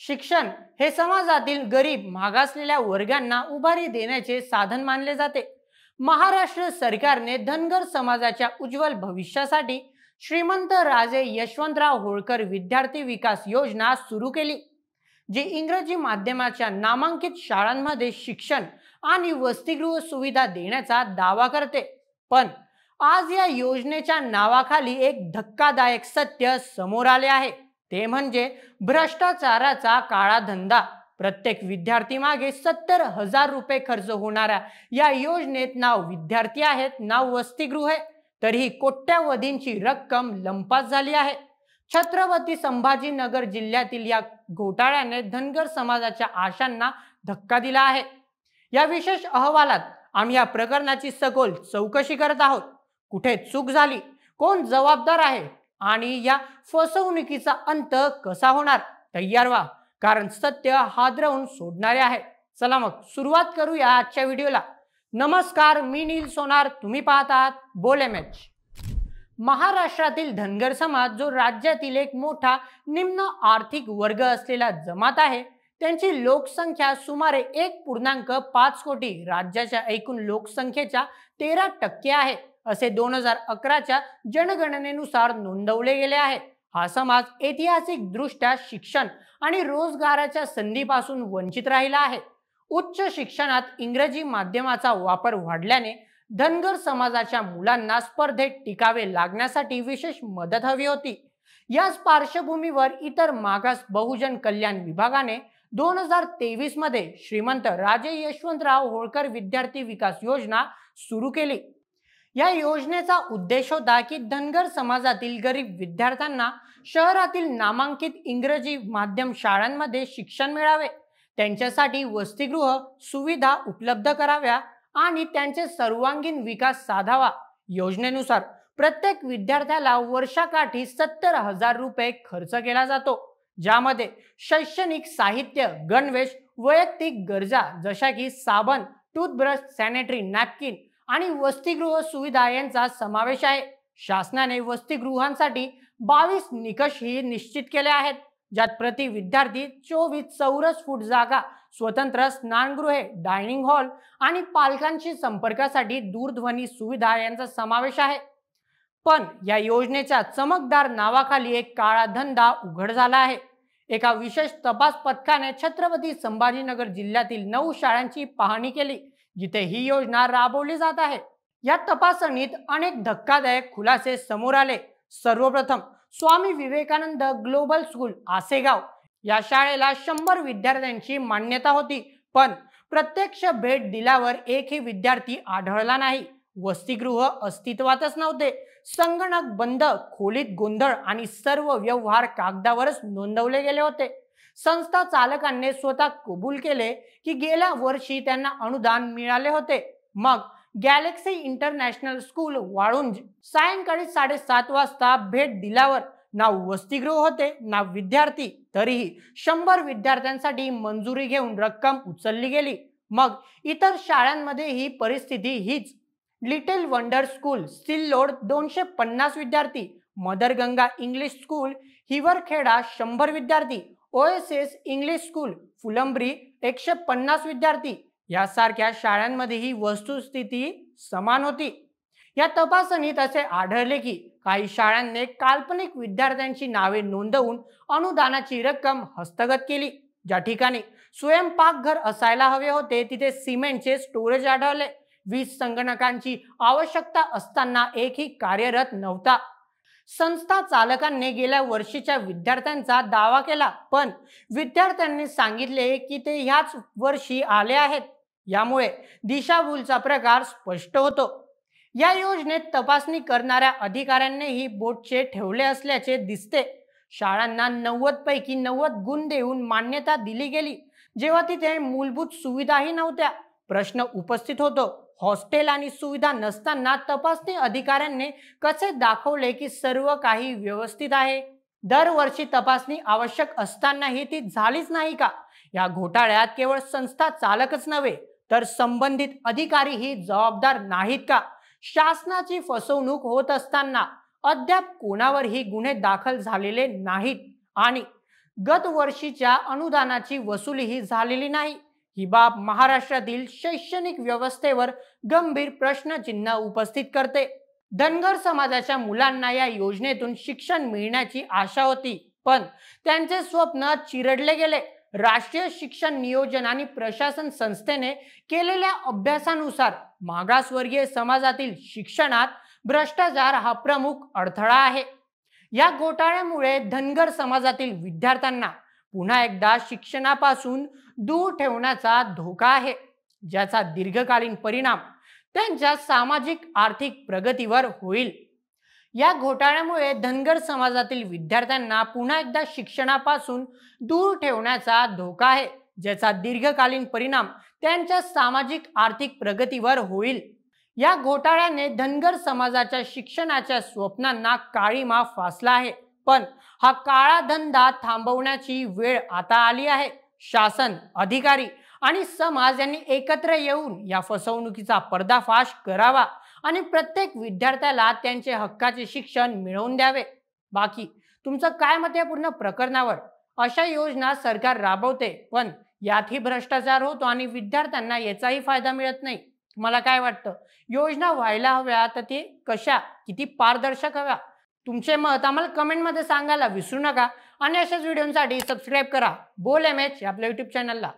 शिक्षण हे समाजातील गरीब मागासलेल्या वर्गांना उभारी देण्याचे साधन मानले जाते। महाराष्ट्र सरकारने धनगर समाजाच्या उज्ज्वल भविष्यासाठी श्रीमंत राजे यशवंतराव होळकर विद्यार्थी विकास योजना सुरू केली, जी इंग्रजी माध्यमाच्या नामांकित शाळांमध्ये शिक्षण आणि वसतिगृह सुविधा देण्याचा दावा करते। पण आज या योजनेच्या नावाखाली एक धक्कादायक सत्य समोर आले आहे, ते म्हणजे भ्रष्टाचाराचा काळा धंदा। प्रत्येक विद्यार्थी मागे 70,000 रुपये खर्च होणाऱ्या या योजनेत नाव विद्यार्थी आहेत, नाव वसतिगृह आहे, तरीही कोट्यावधींची रक्कम लंपास झाली आहे। छत्रपती संभाजीनगर जिल्ह्यातील या घोटाळ्याने धनगर समाजाच्या आशांना धक्का दिला आहे। या विशेष अहवालात आम्ही या प्रकरणाची सखोल चौकशी करत आहोत। कुठे चूक झाली, कोण जबाबदार आहे आणि या फसवणुकीचा अंत कसा होणार? तयार व्हा, कारण सत्य हादरवून सोडणारे आहे। चला मग सुरुवात करूया आजच्या व्हिडिओला। नमस्कार, मी नील सोनार, तुम्ही पाहत आहात बोल एमएच। महाराष्ट्रातील धनगर समाज जो राज्यातील एक मोठा निम्न आर्थिक वर्ग असलेला जमात आहे, त्यांची लोकसंख्या सुमारे 1.5 कोटी राज्याच्या एकूण लोकसंख्येच्या 13% आहे, असे 2011च्या जनगणनेनुसार नोंदवले गेले आहे। हा समाज ऐतिहासिक दृष्ट्या शिक्षण आणि रोजगाराच्या संधीपासून वंचित राहिला आहे। उच्च शिक्षणात इंग्रजी माध्यमाचा वापर वाढल्याने धनगर समाजाच्या मुलांना स्पर्धेत टिकावे लागण्यासाठी विशेष मदत हवी होती। याच पार्श्वभूमीवर इतर मागास बहुजन कल्याण विभागाने 2023 मध्ये श्रीमंत राजे यशवंतराव होळकर विद्यार्थी विकास योजना सुरू केली। या योजनेचा उद्देश होता की धनगर समाजातील गरीब विद्यार्थ्यांना शहरातील नामांकित इंग्रजी माध्यम शाळांमध्ये शिक्षण मिळावे, त्यांच्यासाठी वसतिगृह सुविधा उपलब्ध कराव्या आणि त्यांचे सर्वांगीण विकास साधावा। योजनेनुसार प्रत्येक विद्यार्थ्याला वर्षाकाठी 70,000 रुपये खर्च केला जातो, ज्यामध्ये शैक्षणिक साहित्य, गणवेश, वैयक्तिक गरजा जशा की साबण, टूथब्रश, सॅनिटरी नॅपकिन आणि वसतिगृह सुविधा यांचा समावेश आहे। शासनाने वसतिगृहांसाठी 22 निकष ही निश्चित केले आहेत, ज्यात प्रति विद्यार्थी 24 चौरस फूट जागा, स्वतंत्र स्नानगृहे, डायनिंग हॉल आणि पालकांशी संपर्कासाठी दूरध्वनी सुविधा यांचा समावेश आहे। पण या योजनेच्या चमकदार नावाखाली एक काळा धंदा उघड झाला आहे। एका विशेष तपास पथकाने छत्रपती संभाजीनगर जिल्ह्यातील 9 शाळांची पाहणी केली, जिथे ही योजना राबवली जात आहे। या तपासणीत अनेक धक्कादायक खुलासे समोर आले। सर्वप्रथम स्वामी विवेकानंद ग्लोबल स्कूल आसेगाव या शाळेला 100 विद्यार्थ्यांची मान्यता होती, पण प्रत्यक्ष भेट दिल्यावर एकही विद्यार्थी आढळला नाही। वसतिगृह अस्तित्वातच नव्हते, संगणक बंद, खोलीत गोंधळ आणि सर्व व्यवहार कागदावरच नोंदवले गेले होते। संस्था चालकांनी स्वतः कबूल केले की गेल्या वर्षी त्यांना अनुदान मिळाले होते। मग गॅलेक्सी इंटरनॅशनल स्कूल वाळुंज सायंकाळी 7:30 वाजता भेट दिल्यावर ना वसतिगृह होते ना विद्यार्थी, तरीही 100 विद्यार्थ्यांसाठी मंजुरी घेऊन रक्कम उचलली गेली। मग इतर शाळांमध्ये ही परिस्थिती हीच। लिटिल वंडर स्कूल सिल्लोड 250 विद्यार्थी, mother Ganga English school Hiwarkheda 100 विद्यार्थी, ओएसएस इंग्लिश स्कूल फुलंब्री 150 विद्यार्थी यासारख्या शाळांमध्ये ही वस्तुस्थिती समान होती। या तपासणीत असे आढळले की काही शाळांनी काल्पनिक विद्यार्थ्यांची नावे नोंदवून अनुदानाची रक्कम हस्तगत केली। ज्या ठिकाणी स्वयंपाकघर असायला हवे होते तिथे सिमेंटचे स्टोरेज आढळले। 20 संगणकांची आवश्यकता असताना एकही कार्यरत नव्हता। संस्था चालकांनी गेल्या वर्षीच्या विद्यार्थ्यांचा दावा केला, पण विद्यार्थ्यांनी सांगितले की ते ह्याच वर्षी आले आहेत। यामुळे दिशाभूलचा प्रकार स्पष्ट होतो। या योजनेत तपासणी करणाऱ्या अधिकाऱ्यांनीही बोटचे ठेवले असल्याचे दिसते। शाळांना 90 पैकी 90 गुण देऊन मान्यता दिली गेली, जेव्हा तिथे मूलभूत सुविधाही नव्हत्या। प्रश्न उपस्थित होतो, हॉस्टेल आणि सुविधा नसताना तपासणी अधिकाऱ्यांनी कसे दाखवले की सर्व काही व्यवस्थित आहे? दरवर्षी तपासणी आवश्यक असतानाही ती झालीच नाही का? या घोटाळ्यात केवळ संस्था चालकच नव्हे, तर संबंधित अधिकारीही जबाबदार नाहीत का? शासनाची फसवणूक होत असताना अद्याप कोणावरही गुन्हे दाखल झालेले नाहीत आणि गत वर्षीच्या अनुदानाची वसुलीही झालेली नाही। ही बाब महाराष्ट्रातील शैक्षणिक व्यवस्थेवर गंभीर प्रश्नचिन्ह उपस्थित करते। धनगर समाजाच्या मुलांना या योजनेतून शिक्षण मिळण्याची आशा होती, पण त्यांचे स्वप्न चिरडले गेले। राष्ट्रीय शिक्षण नियोजन आणि प्रशासन संस्थेने केलेल्या अभ्यासानुसार मागासवर्गीय समाजातील शिक्षणात भ्रष्टाचार हा प्रमुख अडथळा आहे। या घोटाळ्यामुळे धनगर समाजातील विद्यार्थ्यांना पुन्हा एकदा शिक्षणापासून दूर ठेवण्याचा धोका आहे, ज्याचा दीर्घकालीन परिणाम त्यांच्या सामाजिक आर्थिक प्रगतीवर होईल। या घोटाळ्यामुळे धनगर समाजातील विद्यार्थ्यांना पुन्हा एकदा शिक्षणापासून दूर ठेवण्याचा धोका आहे, ज्याचा दीर्घकालीन परिणाम त्यांच्या सामाजिक आर्थिक प्रगतीवर होईल। या घोटाळ्याने धनगर समाजाच्या शिक्षणाच्या स्वप्नांना काळीमा फासला आहे, पण हा काळा धंदा थांबवण्याची वेळ आता आली आहे। शासन, अधिकारी आणि समाज यांनी एकत्र येऊन या फसवणुकीचा पर्दाफाश करावा आणि प्रत्येक विद्यार्थ्याला त्यांचे हक्काचे शिक्षण मिळवून द्यावे। बाकी तुमचं काय मत या पूर्ण प्रकरणावर? अशा योजना सरकार राबवते, पण यातही भ्रष्टाचार होतो आणि विद्यार्थ्यांना याचाही फायदा मिळत नाही। तुम्हाला काय वाटतं? योजना व्हायला हव्या तर ते कशा, किती पारदर्शक हव्या? तुमचे मत आम्हाला कमेंटमध्ये सांगायला विसरू नका आणि अशाच व्हिडिओसाठी सबस्क्राईब करा बोल एम एच आपल्या यूट्यूब चॅनलला।